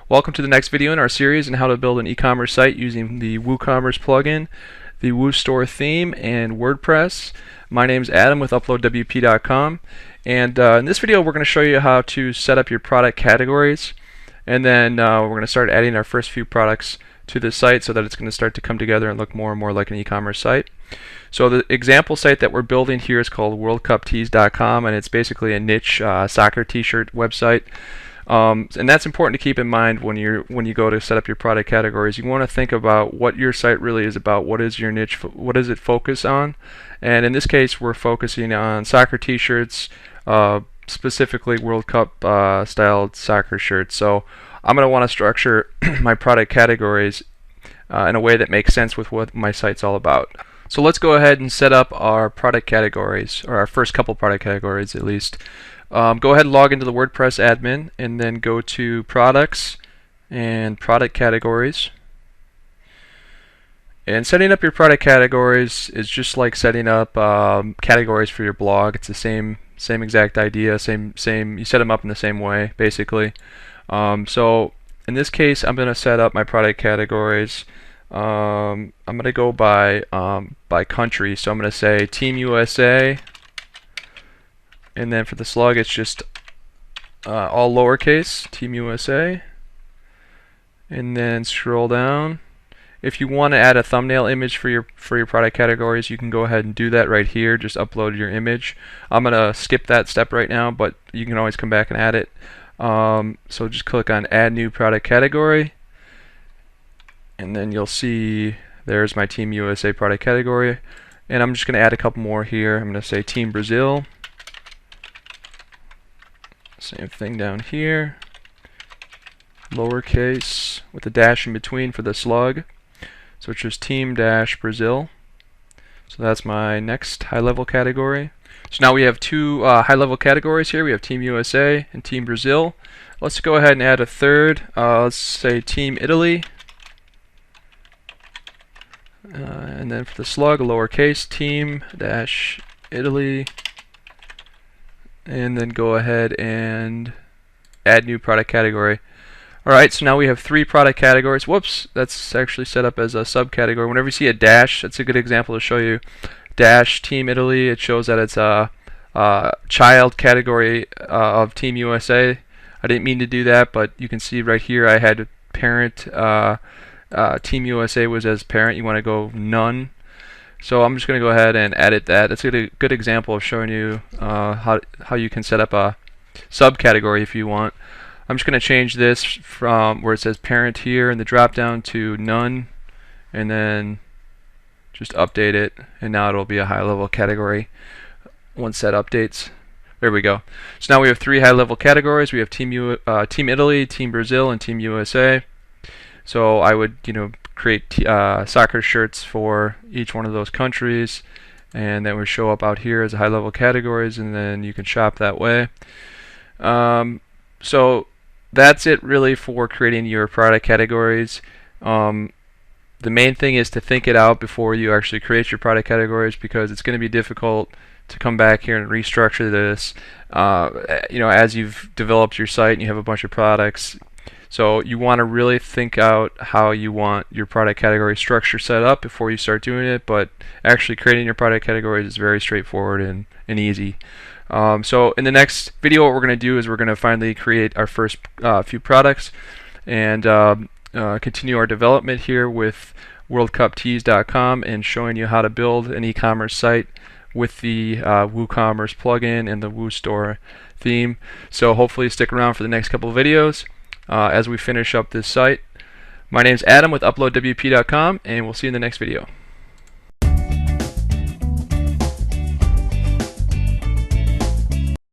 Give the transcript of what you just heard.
Welcome to the next video in our series on how to build an e-commerce site using the WooCommerce plugin, the WooStore theme, and WordPress. My name is Adam with UploadWP.com, and in this video we're going to show you how to set up your product categories, and then we're going to start adding our first few products to the site so that it's going to start to come together and look more and more like an e-commerce site. So the example site that we're building here is called WorldCupTees.com, and it's basically a niche soccer t-shirt website. And that's important to keep in mind when you go to set up your product categories. You want to think about what your site really is about. What is your niche? What does it focus on? And in this case, we're focusing on soccer t-shirts, specifically World Cup styled soccer shirts. So I'm going to want to structure my product categories in a way that makes sense with what my site's all about. So let's go ahead and set up our product categories, or our first couple product categories at least. Go ahead and log into the WordPress admin and then go to Products and Product Categories. And setting up your product categories is just like setting up categories for your blog. It's the same exact idea, same. You set them up in the same way, basically. So in this case, I'm going to set up my product categories. I'm going to go by country. So I'm going to say Team USA. And then for the slug, it's just all lowercase, Team USA. And then scroll down. If you want to add a thumbnail image for your product categories, you can go ahead and do that right here. Just upload your image. I'm going to skip that step right now, but you can always come back and add it. So just click on Add New Product Category. And then you'll see there's my Team USA product category. And I'm just going to add a couple more here. I'm going to say Team Brazil. Same thing down here, lowercase with a dash in between for the slug. So it's just Team-Brazil. So that's my next high-level category. So now we have two high-level categories here. We have Team USA and Team Brazil. Let's go ahead and add a third. Let's say Team Italy. And then for the slug, a lowercase, Team-Italy. And then go ahead and add new product category. Alright, so now we have three product categories. Whoops, that's actually set up as a subcategory. Whenever you see a dash, that's a good example to show you. Dash Team Italy, it shows that it's a child category of Team USA. I didn't mean to do that, but you can see right here I had parent. Team USA was as parent. You want to go none. So I'm just going to go ahead and edit that. That's a good example of showing you how you can set up a subcategory if you want. I'm just going to change this from where it says parent here in the drop down to none, and then just update it, and now it'll be a high level category once that updates. There we go. So now we have three high level categories. We have Team Italy, Team Brazil, and Team USA. So I would create soccer shirts for each one of those countries, and that would show up out here as high-level categories, and then you can shop that way. So that's it really for creating your product categories. The main thing is to think it out before you actually create your product categories, because it's going to be difficult to come back here and restructure this as you've developed your site and you have a bunch of products. So you want to really think out how you want your product category structure set up before you start doing it, but actually creating your product categories is very straightforward and easy. So in the next video, what we're going to do is we're going to finally create our first few products and continue our development here with WorldCupTees.com and showing you how to build an e-commerce site with the WooCommerce plugin and the WooStore theme. So hopefully stick around for the next couple of videos as we finish up this site. My name is Adam with UploadWP.com, and we'll see you in the next video.